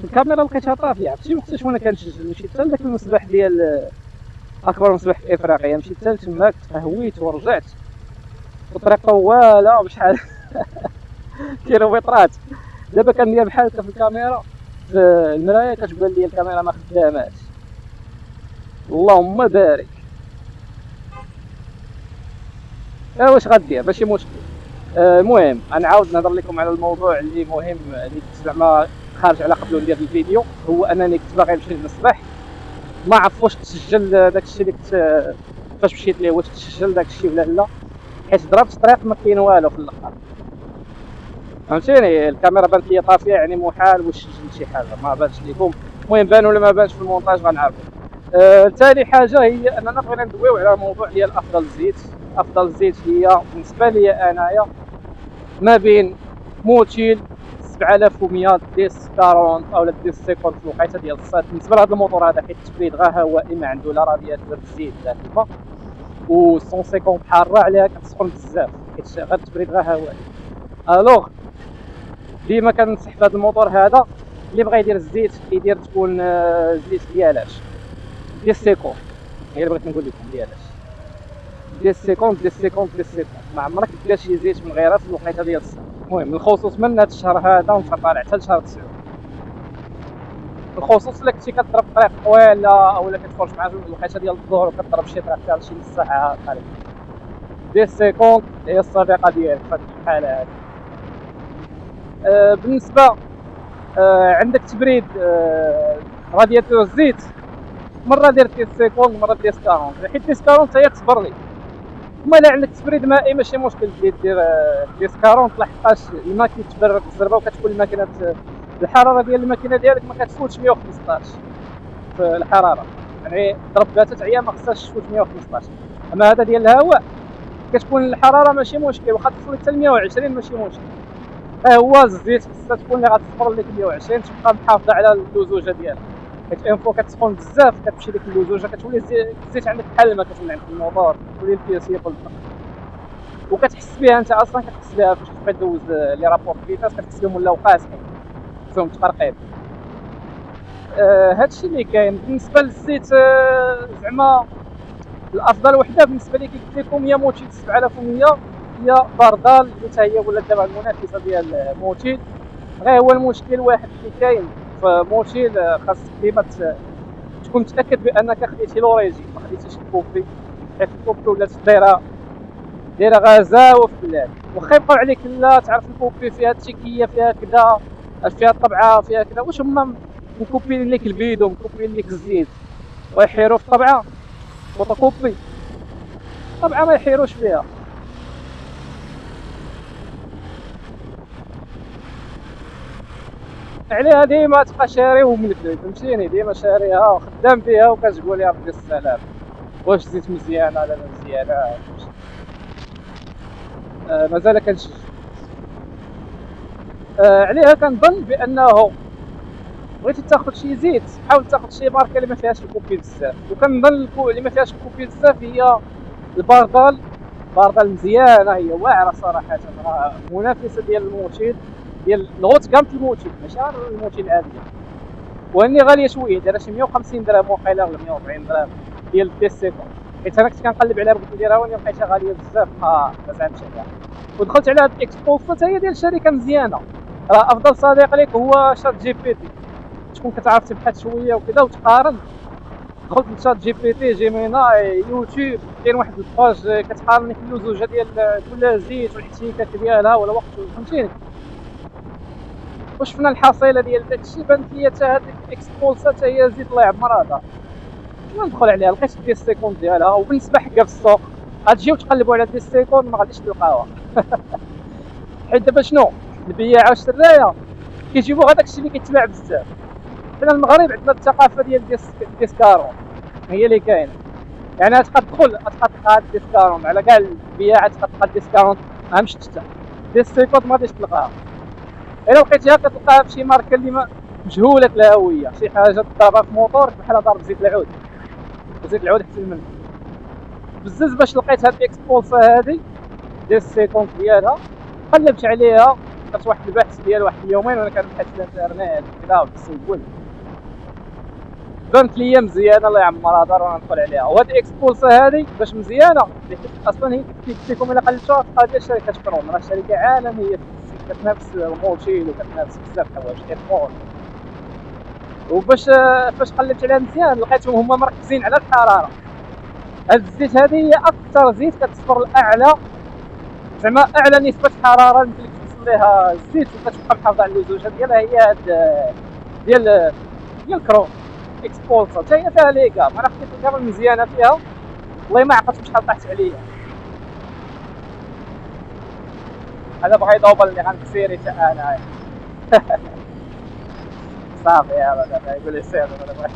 الكاميرا لقيتها طافيه. عرفتي وقتاش وانا كنسجل مشيت حتى لذاك المسبح ديال اكبر مسبح في افريقيا، مشيت حتى تماك تهويت ورجعت الطريق طواله بشحال كيلومترات. دابا كندير بحال هكا في الكاميرا في المرايه كتبان لي الكاميرا ما خداماش. اللهم بارك. واش غدير ماشي مشكل. المهم غنعاود نهضر لكم على الموضوع اللي مهم اللي زعما خارج على قبل ندير الفيديو. هو انني كنت باغي نمشي للصباح، ما عرف واش تسجل داكشي اللي كنت فاش مشيت ليه، واش تسجل داكشي ولا لا، حيت ضربت الطريق ما كاين والو في الاخر. فهمتيني؟ الكاميرا بانت لي طافيه، يعني محال واش سجلت شي حاجه ما بانش لكم. المهم بان ولا ما بانش في المونتاج غنعرفوا. ثاني حاجه هي اننا بغينا ندويو على موضوع ديال افضل الزيت. افضل الزيت هي بالنسبه لي انايا ما بين موتيل 7100 ديس 40 او ديس 50 في الوقيته ديال الصيف بالنسبه لهذا الموتور هذا، حيت التبريد غير هوائي ما عنده لا رادياتور بالزيت لا كيما، و 150 حاره عليها كتسخن بزاف حيت غير التبريد غير هوائي. الوغ ديما كننصح في هذا الموتور هذا اللي بغى يدير الزيت يدير تكون زيت ديالاش ديس 50. هي اللي بغيت نقول لكم ديالاش ديس 50 ديس 50 ديس 50. ما عمرك دير شي زيت من غيرها في الوقيته ديال الصيف. المهم بالخصوص من هذا الشهر هذا ونتا طالع حتى لشهر 9، بالخصوص الا كنتي كضرب طريق طويله اولا كتخرج مع الوقيته ديال الظهر وكضرب شي طريق ديال شي نص ساعه تقريبا، ديس 50 هي الصديقه ديالك في هذه الحاله هذه. بالنسبه عندك تبريد رادياتور الزيت، مره دير ديس 50 مره ديس 40، حيت ديس 40 حتى هي تصبر لي. اما الا عندك تبريد مائي ماشي مشكل دير ديس 40 لحقاش الماء كيتبرد بالزربه وكتكون الماكينه الحراره ديال الماكينه ديالك ما كتفوتش 115 في الحراره، يعني ضرب بها 3 ايام ما خصهاش تفوت 115. اما هذا ديال الهواء كتكون الحراره ماشي مشكل، واخا توصل حتى ل 120 ماشي مشكل. هو الزيت خصها تكون اللي غتصفر لك 120 تبقى محافظه على اللزوجه ديالها، حيت اون فوا كتسخن بزاف كتمشي ديك اللزوجه كتولي الزيت عندك بحال الماء كتولي عندك الموتور، كتولي البياس يقل وكتحس بها انت اصلا كتحس بها فاش كتبقى دوز لي رابور فيتاس كتحس بهم ولاو قاسحين فيهم تقرقيب. هادشي اللي كاين بالنسبه للزيت. زعما الافضل وحده بالنسبه لي كي قلت لكم هي موتيل 7100، هي باردال اللي حتى هي ولات دابا المنافسه ديال موتيل. غير هو المشكل واحد اللي كاين في موتيل، خاصك ديما تكون متاكد بانك خديتي لوريجين ما خديتيش الكوبي، حيت الكوبي ولات دايره غزاوه في البلاد. واخا يبقاو عليك لا تعرف الكوبي فيها التيكيه فيها كذا فيها الطبعه فيها كذا، واش هما مكوبين لك الفيديو مكوبين لك الزيت ويحيروا في الطبعه فوتوكوبي؟ طبعا ما يحيروش فيها. عليها ديما تبقى شاريهم من البلاد، فهمتيني؟ ديما شاريها وخدام فيها وكتقول يا ربي السلام واش زيت مزيانه ولا ما مزيانه. مازال كنشجع عليها. كنظن بانه بغيتي تاخذ شي زيت حاول تاخذ شي ماركه اللي ما فيهاش الكوبي بزاف، وكنظن اللي ما فيهاش الكوبي بزاف هي الباردال. مزيانه هي واعره صراحه، راه منافسه ديال الموتيل ديال الغوت كامت الموتيل ماشي غير الموتيل العاديه، واني غاليه شويه دايره شي 150 درهم وقيله ولا 140 درهم ديال ديس 50. حيت انا كنت كنقلب عليها بغيت نديرها ولكن لقيتها غاليه بزاف ما زعمتش عليها. ودخلت على هاد الاكسبوس حتى هي ديال شركه مزيانه. راه افضل صديق ليك هو شات جي بي تي، تكون كتعرف تبحث شويه وكذا وتقارن. دخلت لشات جي بي تي جيميناي يوتيوب كاين واحد الباج كتقارن لك اللزوجه ديال كل زيت والاحتكاك ديالها ولا وقت، فهمتيني؟ وشفنا الحصيله ديال داكشي بانت ليا حتى هاد الاكسبوس حتى هي زيت الله يعمر هذا. ندخل عليها لقيت ديس 50 ديالها، وبالنسبه حكا في السوق غتجيو تقلبوا على ديس 50 ما غاديش تلقاوها. حيت دابا شنو البياعه والشرايه كيجيبوا هذاك الشيء اللي كيتباع بزاف. حنا المغرب عندنا الثقافه ديال ديس 40 هي اللي كاينه، يعني غتبقى تدخل غتلقى ديس 40 على كاع البياعات غتلقى ديس 40 اهم شتى. ديس 50 ما غاديش تلقاها، الا لقيتيها كتلقاها فشي ماركه اللي مجهوله الهويه، شي حاجه ضربها في موطور بحال ضرب زيت العود حتى المن. بزز باش لقيت هاد الاكسبولسا هادي ديال 50 ديالها قلبت عليها درت واحد البحث ديال واحد اليومين وانا كنبحث في الانترنت كذا وكنسول، بانت ليا مزيانه الله يعمرها دار وانا ندخل عليها. وهاد اكسبولسا هادي باش مزيانه حيت اصلا هي فيكم الا قلبتوها تلقى ديال شركه كروم، راه شركه عالميه كتنافس الموتيل وكتنافس بزاف الحوايج ايرفون. وباش فاش قلبت عليها مزيان لقيتهم هما مركزين على الحراره. هاد الزيت هادي هي اكثر زيت كتصفر الاعلى، زعما اعلى نسبه حراره اللي توصل ليها الزيت وكتبقى محافظه على اللزوجه ديالها، هي هاد ديال كروم اكسبولسا. حتى هي فيها ليكا، ما عرفتش الكاميرا مزيانه فيها، والله ما عرفت شحال طاحت عليا. انا بغا يدوبل اللي غنكسيري حتى انا صافي يلاه دابا يقول لي سير انا بغيت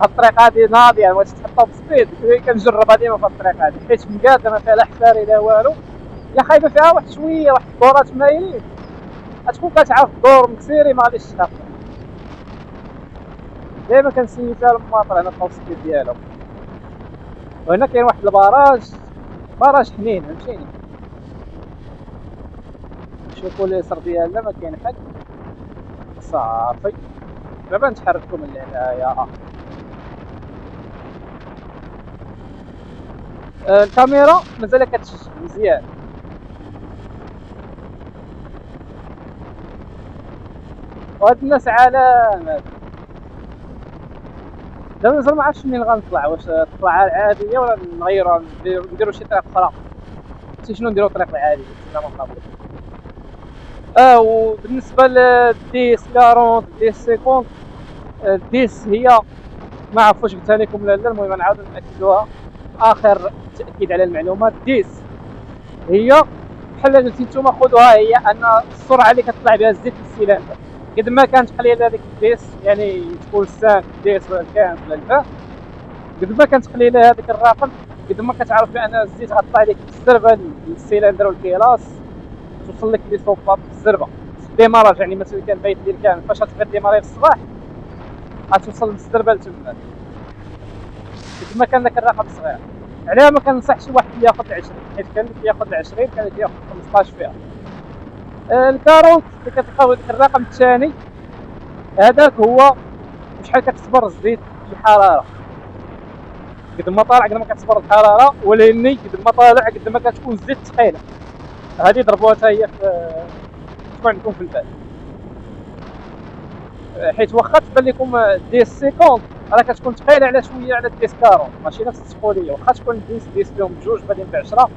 هاد الطريق هادي ناضيه، بغيت تحطها بسبيد كنجربها ديما في الطريق هادي حيت مقاده ما فيها لا حفاري لا والو. يا خايبه فيها واحد شويه واحد الدورات مايلين، غتكون كتعرف الدور مكسيري ما غاديش تخاف. دايما كنسيتها الماطر هنا في السبيد ديالهم. وهنا كاين واحد البراج حنين فهمتيني. شوفوا اليسار ديالنا ما كاين حد صافي. دابا نتحركوا من هنايا. الكاميرا مازال كتشد مزيان. وهاد الناس علامات. دابا مازال ما عرفتش منين غنطلع، واش الطلعه العاديه ولا نغيروا نديروا شي طريق اخرى. شتي شنو نديروا الطريق العادي زعما مقابل. وبالنسبه للديس 40 ديس 50 الديس هي ما عرف واش قلتها لكم ولا لا، المهم نعاودو ناكدوها اخر تاكيد على المعلومات. ديس هي بحال قلتي نتوما خذوها، هي ان السرعه اللي كتطلع بها الزيت للسيلندر. قد ما كانت قليله هذيك الديس، يعني تكون 5 ديس ولا 15 ولا 20، قد ما كانت قليله هذيك الرقم قد ما كتعرف بان الزيت غطلع لك بالزربه للسيلندر والكيلاس، توصل لك لي صوبات بالزربه ديماراج. يعني مثلا كان بايت ديال كامل فاش غتبغي ديماري في الصباح غتوصل بالزربه لتما. قد ما كان داك الرقم صغير عليها ما كنصحش واحد ياخذ 20، حيت كان اللي كياخذ 20 كان اللي كياخذ 15 فيها. الكاروت اللي كتلقاو ديك الرقم الثاني هذاك هو شحال كتصبر الزيت في الحراره. قد ما طالع قد ما كتصبر الحراره، ولكن قد ما طالع قد ما كتكون الزيت ثقيله. هذه ضربوها حتى هي تكون عندكم في البال، حيت واخا تبان لكم ديس 50 راه كتكون ثقيله على شويه على ديس 40، ماشي نفس الثقوليه. واخا تكون ديس فيهم بجوج بادين ب10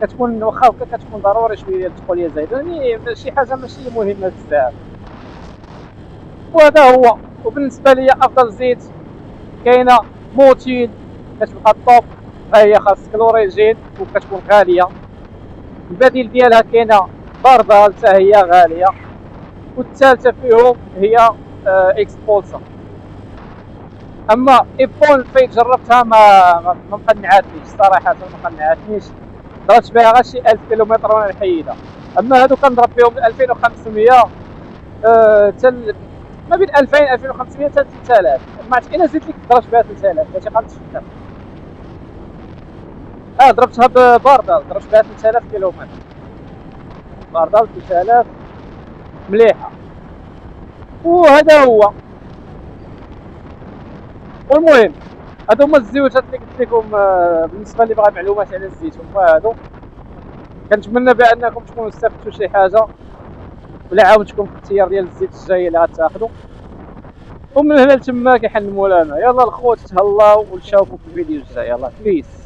كتكون واخا هكا كتكون ضروري شويه ديال الثقوليه زايده، يعني شي حاجه ماشي مهمه بزاف. وهذا هو. وبالنسبه لي افضل زيت كاينه موتيل كتبقى الطوب، هي خاصك لوريجين وكتكون غاليه. البديل ديالها كاينه باردال حتى هي غاليه. والثالثه فيهم هي اكسبولسا. اما ايبون فايت جربتها ما مقنعاتنيش صراحه، ما مقنعاتنيش. ضربت بها غير شي 1000 كيلومتر وانا نحيدها. اما هادو كنضرب بهم 2500 ما بين 2000 2500 حتى 3000. ما عرفت الا زدت لك ضربت بها 3000 ماشي غلط شفتها. ضربتها بباردال، ضربت بها 3000 كيلومتر. باردال 3000 مليحه. وهذا هو. والمهم هادو هما الزيوتات اللي قلت لكم بالنسبه اللي بغى معلومات على الزيت هما هادو. كنتمنى بانكم تكونوا استفدتوا شي حاجه ولا عاونتكم في الاختيار ديال الزيت الجاي اللي غتاخذوا. ومن هنا لتما كيحل مولانا. يلا الخوت تهلاو ونشوفوا في الفيديو الجاي. يلا بيس.